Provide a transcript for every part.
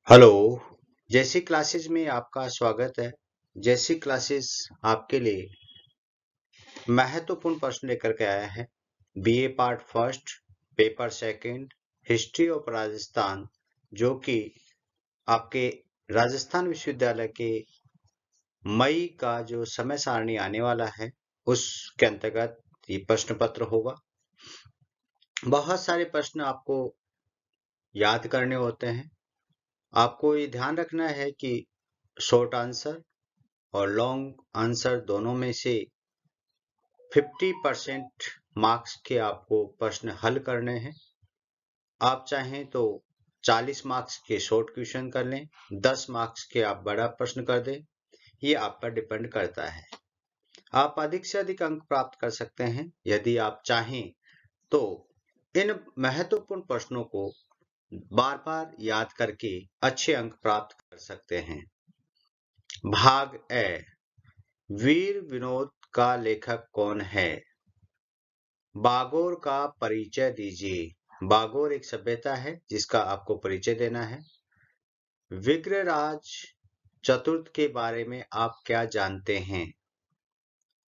Hello. जैसी classes में आपका स्वागत है। जैसी क्लासेस आपके लिए महत्वपूर्ण प्रश्न लेकर के आया है। BA part first, paper second, history of Rajasthan, जो कि आपके राजस्थान विश्वविद्यालय के मई का जो समय सारणी आने वाला है उसके अंतर्गत ये प्रश्न पत्र होगा। बहुत सारे प्रश्न आपको याद करने होते हैं। आपको ये ध्यान रखना है कि शॉर्ट आंसर और लॉन्ग आंसर दोनों में से 50% मार्क्स के आपको प्रश्न हल करने हैं। आप चाहें तो 40 मार्क्स के शॉर्ट क्वेश्चन कर लें, 10 मार्क्स के आप बड़ा प्रश्न कर दें, ये आप पर डिपेंड करता है। आप अधिक से अधिक अंक प्राप्त कर सकते हैं। यदि आप चाहें तो इन महत्वपूर्ण प्रश्नों को बार बार याद करके अच्छे अंक प्राप्त कर सकते हैं। भाग ए, वीर विनोद का लेखक कौन है? बागोर का परिचय दीजिए। बागोर एक सभ्यता है जिसका आपको परिचय देना है। विग्रहराज चतुर्थ के बारे में आप क्या जानते हैं?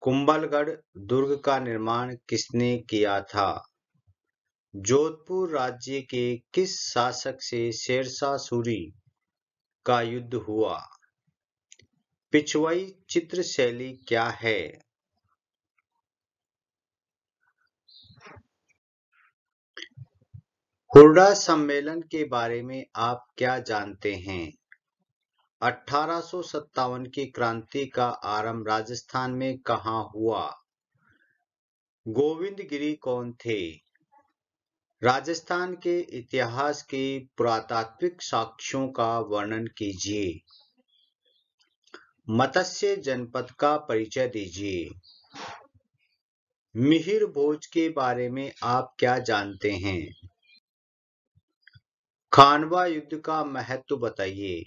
कुंभलगढ़ दुर्ग का निर्माण किसने किया था? जोधपुर राज्य के किस शासक से शेरशाह सूरी का युद्ध हुआ? पिछवाई चित्र शैली क्या है? हुर्डा सम्मेलन के बारे में आप क्या जानते हैं? 1857 की क्रांति का आरंभ राजस्थान में कहाँ हुआ? गोविंदगिरी कौन थे? राजस्थान के इतिहास के पुरातात्विक साक्ष्यों का वर्णन कीजिए। मत्स्य जनपद का परिचय दीजिए। मिहिर भोज के बारे में आप क्या जानते हैं? खानवा युद्ध का महत्व बताइए।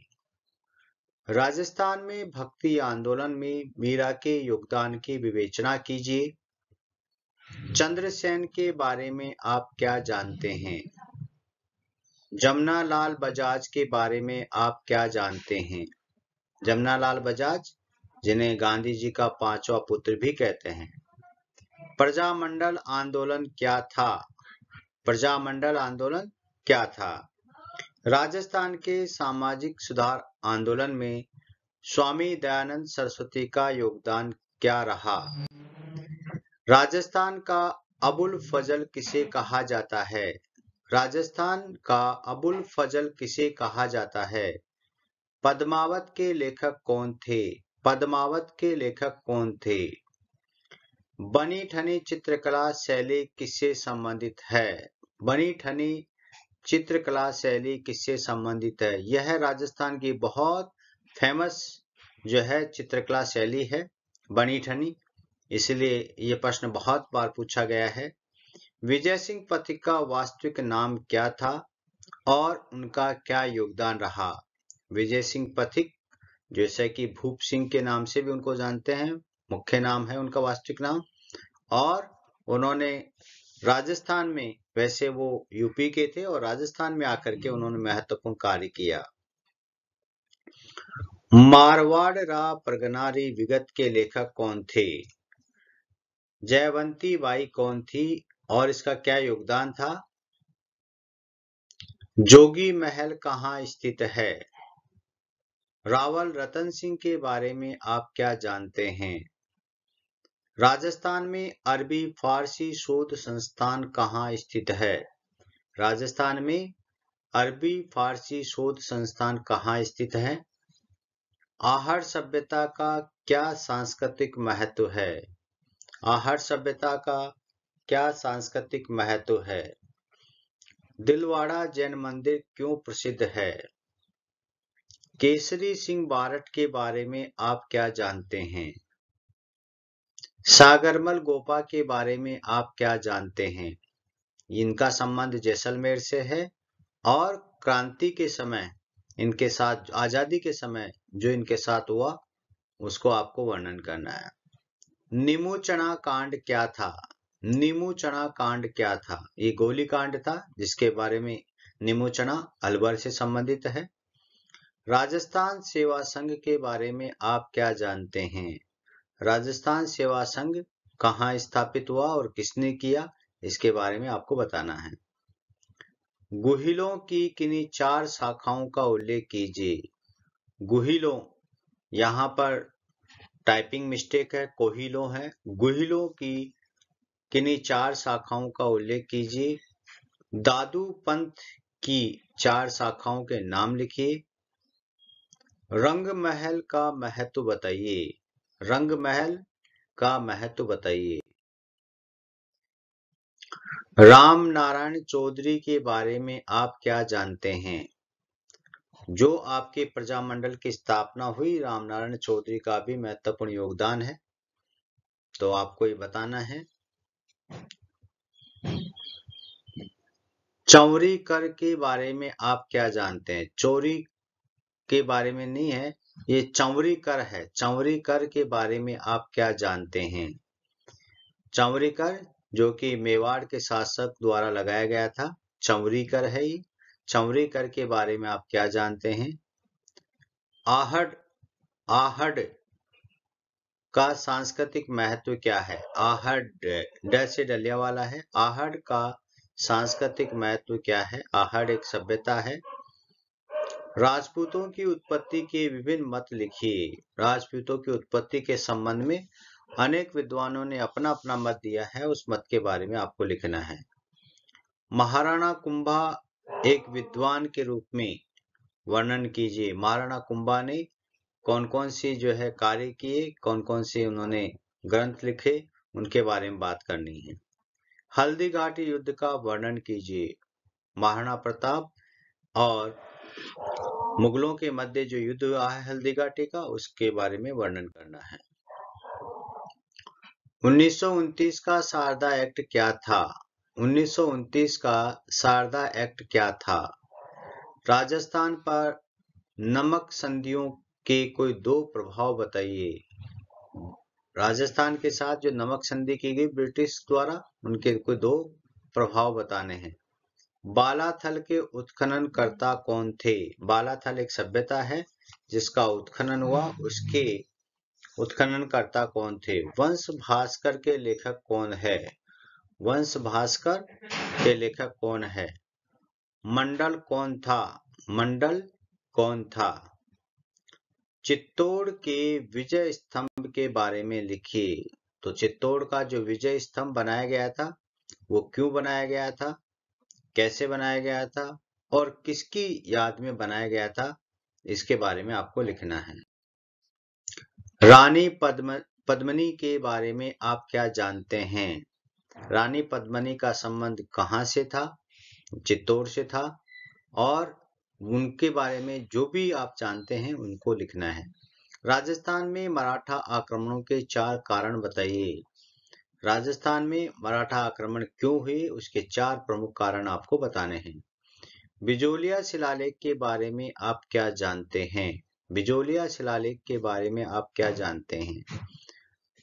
राजस्थान में भक्ति आंदोलन में मीरा के योगदान की विवेचना कीजिए। चंद्रसेन के बारे में आप क्या जानते हैं? जमनालाल बजाज के बारे में आप क्या जानते हैं? जमनालाल बजाज, जिन्हें गांधी जी का पांचवा पुत्र भी कहते हैं। प्रजामंडल आंदोलन क्या था? प्रजामंडल आंदोलन क्या था? राजस्थान के सामाजिक सुधार आंदोलन में स्वामी दयानंद सरस्वती का योगदान क्या रहा? राजस्थान का अबुल फजल किसे कहा जाता है? राजस्थान का अबुल फजल किसे कहा जाता है? पद्मावत के लेखक कौन थे? पद्मावत के लेखक कौन थे? बनी ठनी चित्रकला शैली किससे संबंधित है? बनी ठनी चित्रकला शैली किससे संबंधित है? यह राजस्थान की बहुत फेमस जो है चित्रकला शैली है, बनी ठनी। इसलिए ये प्रश्न बहुत बार पूछा गया है। विजय सिंह पथिक का वास्तविक नाम क्या था और उनका क्या योगदान रहा? विजय सिंह पथिक, जैसे कि भूप सिंह के नाम से भी उनको जानते हैं, मुख्य नाम है उनका वास्तविक नाम। और उन्होंने राजस्थान में, वैसे वो यूपी के थे और राजस्थान में आकर के उन्होंने महत्वपूर्ण कार्य किया। मारवाड़ रा प्रगनारी विगत के लेखक कौन थे? जयवंती बाई कौन थी और इसका क्या योगदान था? जोगी महल कहाँ स्थित है? रावल रतन सिंह के बारे में आप क्या जानते हैं? राजस्थान में अरबी फारसी शोध संस्थान कहाँ स्थित है? राजस्थान में अरबी फारसी शोध संस्थान कहाँ स्थित है? आहड़ सभ्यता का क्या सांस्कृतिक महत्व है? आहड़ सभ्यता का क्या सांस्कृतिक महत्व है? दिलवाड़ा जैन मंदिर क्यों प्रसिद्ध है? केसरी सिंह बारठ के बारे में आप क्या जानते हैं? सागरमल गोपा के बारे में आप क्या जानते हैं? इनका संबंध जैसलमेर से है और क्रांति के समय इनके साथ, आजादी के समय जो इनके साथ हुआ उसको आपको वर्णन करना है। निमोचना कांड क्या था? निमोचना कांड क्या था? ये गोली कांड था जिसके बारे में निमोचना अलवर से संबंधित है। राजस्थान सेवा संघ के बारे में आप क्या जानते हैं? राजस्थान सेवा संघ कहाँ स्थापित हुआ और किसने किया, इसके बारे में आपको बताना है। गुहिलों की किन्हीं 4 शाखाओं का उल्लेख कीजिए। गुहिलों, यहाँ पर टाइपिंग मिस्टेक है, कोहिलों है। गुहिलों की किन्हीं 4 शाखाओं का उल्लेख कीजिए। दादू पंथ की 4 शाखाओं के नाम लिखिए। रंग महल का महत्व बताइए। रंग महल का महत्व बताइए। राम नारायण चौधरी के बारे में आप क्या जानते हैं? जो आपके प्रजामंडल की स्थापना हुई, रामनारायण चौधरी का भी महत्वपूर्ण योगदान है, तो आपको ये बताना है। चौरी कर के बारे में आप क्या जानते हैं? चोरी के बारे में नहीं है, ये चौरी कर है। चौरी कर के बारे में आप क्या जानते हैं? चौरी कर जो कि मेवाड़ के शासक द्वारा लगाया गया था, चौरी कर है ये। चौरी कर के बारे में आप क्या जानते हैं? आहड़, आहड़ का सांस्कृतिक महत्व क्या है? आहड़ ड से डलिया वाला है। आहड़ का सांस्कृतिक महत्व क्या है? आहड़ एक सभ्यता है। राजपूतों की उत्पत्ति के विभिन्न मत लिखिए। राजपूतों की उत्पत्ति के संबंध में अनेक विद्वानों ने अपना अपना मत दिया है, उस मत के बारे में आपको लिखना है। महाराणा कुंभा एक विद्वान के रूप में वर्णन कीजिए। महाराणा कुंभा ने कौन कौन से जो है कार्य किए, कौन कौन से उन्होंने ग्रंथ लिखे, उनके बारे में बात करनी है। हल्दी घाटी युद्ध का वर्णन कीजिए। महाराणा प्रताप और मुगलों के मध्य जो युद्ध हुआ है हल्दी घाटी का, उसके बारे में वर्णन करना है। 1929 का शारदा एक्ट क्या था? 1929 का शारदा एक्ट क्या था? राजस्थान पर नमक संधियों के कोई 2 प्रभाव बताइए। राजस्थान के साथ जो नमक संधि की गई ब्रिटिश द्वारा, उनके कोई 2 प्रभाव बताने हैं। बालाथल के उत्खनन कर्ता कौन थे? बालाथल एक सभ्यता है जिसका उत्खनन हुआ, उसके उत्खनन कर्ता कौन थे? वंश भास्कर के लेखक कौन है? वंश भास्कर के लेखक कौन है? मंडल कौन था? मंडल कौन था? चित्तौड़ के विजय स्तंभ के बारे में लिखिए। तो चित्तौड़ का जो विजय स्तंभ बनाया गया था, वो क्यों बनाया गया था, कैसे बनाया गया था और किसकी याद में बनाया गया था, इसके बारे में आपको लिखना है। रानी पद्मिनी के बारे में आप क्या जानते हैं? रानी पद्मिनी का संबंध कहाँ से था? चित्तौड़ से था। और उनके बारे में जो भी आप जानते हैं उनको लिखना है। राजस्थान में मराठा आक्रमणों के 4 कारण बताइए। राजस्थान में मराठा आक्रमण क्यों हुए, उसके 4 प्रमुख कारण आपको बताने हैं। बिजोलिया शिलालेख के बारे में आप क्या जानते हैं? बिजोलिया शिलालेख के बारे में आप क्या जानते हैं?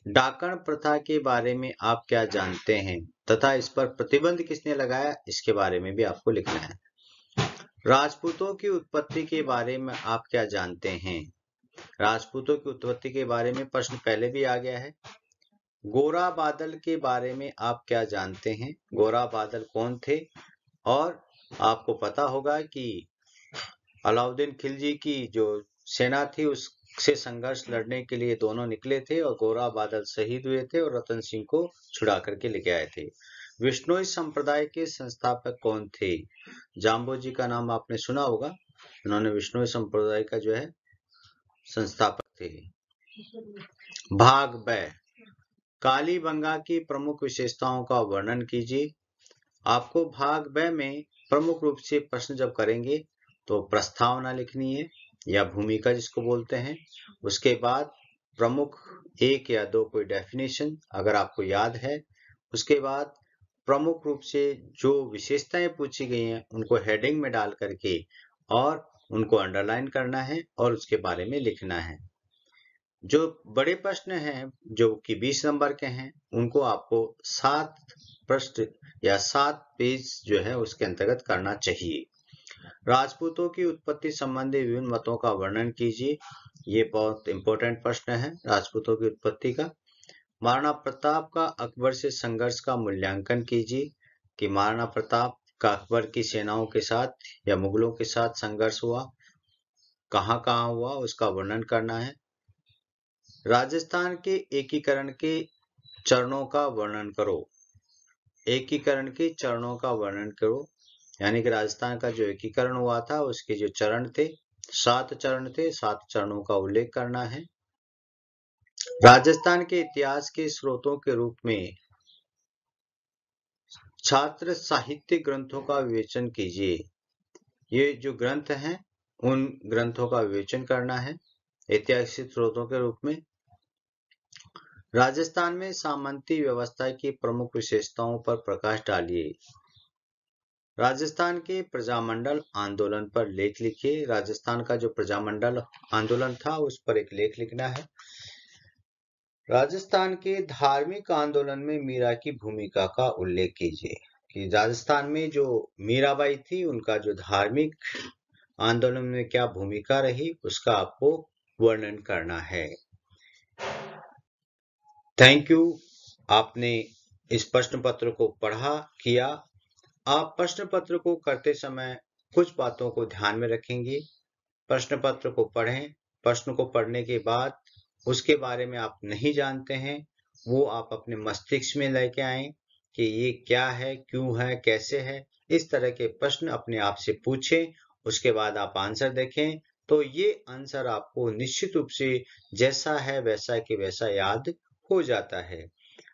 डाकण प्रथा के बारे में आप क्या जानते हैं तथा इस पर प्रतिबंध किसने लगाया, इसके बारे में भी आपको लिखना है। राजपूतों की उत्पत्ति के बारे में आप क्या जानते हैं? राजपूतों की उत्पत्ति के बारे में प्रश्न पहले भी आ गया है। गोरा बादल के बारे में आप क्या जानते हैं? गोरा बादल कौन थे? और आपको पता होगा कि अलाउद्दीन खिलजी की जो सेना थी उससे संघर्ष लड़ने के लिए दोनों निकले थे और गोरा बादल शहीद हुए थे और रतन सिंह को छुड़ा करके लेके आए थे। विश्नोई संप्रदाय के संस्थापक कौन थे? जाम्बो जी का नाम आपने सुना होगा, उन्होंने विश्नोई संप्रदाय का जो है संस्थापक थे। भाग ब, कालीबंगा की प्रमुख विशेषताओं का वर्णन कीजिए। आपको भाग ब में प्रमुख रूप से प्रश्न जब करेंगे तो प्रस्तावना लिखनी है या भूमिका जिसको बोलते हैं। उसके बाद प्रमुख 1 या 2 कोई डेफिनेशन अगर आपको याद है। उसके बाद प्रमुख रूप से जो विशेषताएं पूछी गई हैं उनको हेडिंग में डाल करके और उनको अंडरलाइन करना है और उसके बारे में लिखना है। जो बड़े प्रश्न हैं जो कि 20 नंबर के हैं, उनको आपको 7 प्रश्न या 7 पेज जो है उसके अंतर्गत करना चाहिए। राजपूतों की उत्पत्ति संबंधी विभिन्न मतों का वर्णन कीजिए। ये बहुत इंपॉर्टेंट प्रश्न है राजपूतों की उत्पत्ति का। महाराणा प्रताप का अकबर से संघर्ष का मूल्यांकन कीजिए कि महाराणा प्रताप का अकबर की सेनाओं के साथ या मुगलों के साथ संघर्ष हुआ, कहाँ कहाँ हुआ, उसका वर्णन करना है। राजस्थान के एकीकरण के चरणों का वर्णन करो। एकीकरण के चरणों का वर्णन करो, यानी कि राजस्थान का जो एकीकरण हुआ था उसके जो चरण थे, 7 चरण थे, 7 चरणों का उल्लेख करना है। राजस्थान के इतिहास के स्रोतों के रूप में छात्र साहित्य ग्रंथों का विवेचन कीजिए। ये जो ग्रंथ हैं उन ग्रंथों का विवेचन करना है ऐतिहासिक स्रोतों के रूप में। राजस्थान में सामंती व्यवस्था की प्रमुख विशेषताओं पर प्रकाश डालिए। राजस्थान के प्रजामंडल आंदोलन पर लेख लिखिए। राजस्थान का जो प्रजामंडल आंदोलन था उस पर एक लेख लिखना है। राजस्थान के धार्मिक आंदोलन में मीरा की भूमिका का उल्लेख कीजिए कि राजस्थान में जो मीराबाई थी उनका जो धार्मिक आंदोलन में क्या भूमिका रही उसका आपको वर्णन करना है। Thank you. आपने इस प्रश्न पत्र को पढ़ा किया। आप प्रश्न पत्र को करते समय कुछ बातों को ध्यान में रखेंगे। प्रश्न पत्र को पढ़ें। प्रश्न को पढ़ने के बाद उसके बारे में आप नहीं जानते हैं वो आप अपने मस्तिष्क में लेके आए कि ये क्या है, क्यों है, कैसे है। इस तरह के प्रश्न अपने आप से पूछें, उसके बाद आप आंसर देखें तो ये आंसर आपको निश्चित रूप से जैसा है वैसा के वैसा याद हो जाता है।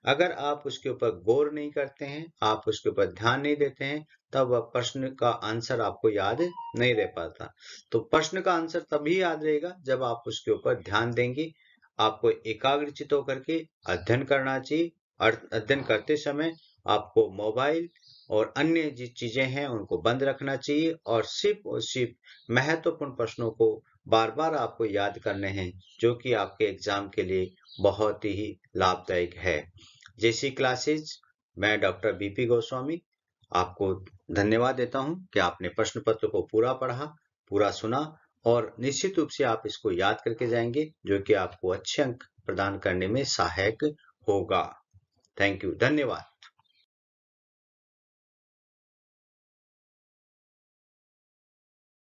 अगर आप उसके ऊपर गौर नहीं करते हैं, आप उसके ऊपर ध्यान नहीं देते हैं, तब वह प्रश्न का आंसर आपको याद नहीं रह पाता। तो प्रश्न का आंसर तभी याद रहेगा जब आप उसके ऊपर ध्यान देंगे। आपको एकाग्रचित होकर के अध्ययन करना चाहिए और अध्ययन करते समय आपको मोबाइल और अन्य जो चीजें हैं उनको बंद रखना चाहिए और सिर्फ महत्वपूर्ण प्रश्नों को बार बार आपको याद करने हैं जो कि आपके एग्जाम के लिए बहुत ही लाभदायक है। जैसी क्लासेज, मैं डॉक्टर बीपी गोस्वामी आपको धन्यवाद देता हूं कि आपने प्रश्न पत्र को पूरा पढ़ा, पूरा सुना और निश्चित रूप से आप इसको याद करके जाएंगे जो कि आपको अच्छे अंक प्रदान करने में सहायक होगा। थैंक यू, धन्यवाद।